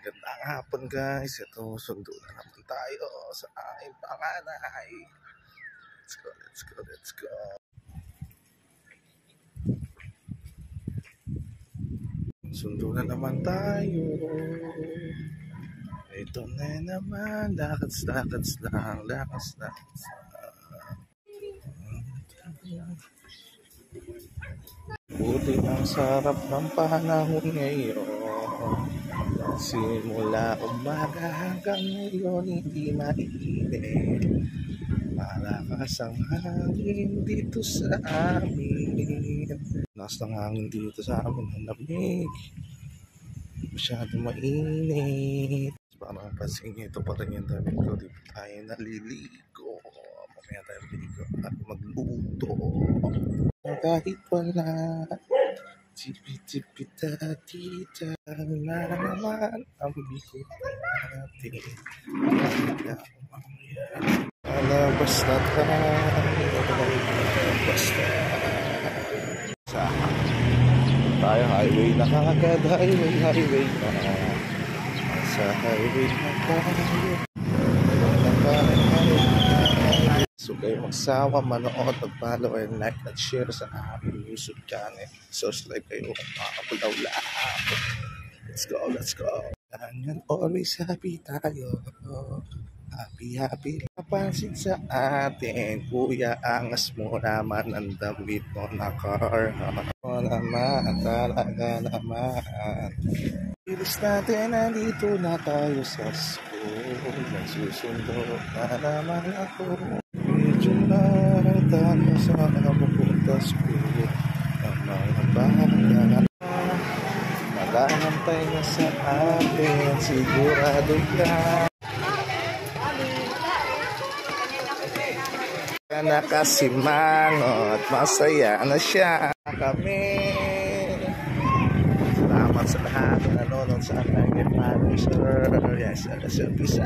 Magandang hapon guys, ito sundo na naman tayo sa aking panganay. Let's go, let's go, let's go. Sundo na naman tayo. Ito na naman, lakats-lakats lang, lakats-lakats lang. Buti ang sarap ng panahon ngayon. Simula umaga hanggang ngayon hindi mainit. Malakas ang hangin dito sa amin. Lakas ng hangin dito sa amin, ang lamig. Masyado mainit. Parang pansin nyo, ito pa rin yung damit ko. Di pa tayo naliligo. Mamaya tayo naliligo at magluto. Kahit wala, tipi-tipi tatita na naman ang bigot natin. Alabas na tayo. Highway na kagad, highway na. Sa highway na tayo. So kayo magsawa, manood, mag-follow and like at share sa aking YouTube channel. Subscribe kayo kung makakapulaw lang. Let's go, let's go. Ganyan, always happy tayo. Happy. Napansin sa atin, kuya, angas mo naman ang damit mo na car. O naman, talaga naman. Bilis natin, nandito na tayo sa school. Nagsusundo na naman ako. Medyo na tayo sa pupunta school. Ang mga bata malahantay na sa atin, sigurado ka. Nakasimangot, masaya na siya kami. Salamat sa lahat na nanonood sa akin. Sir, yes, bisa.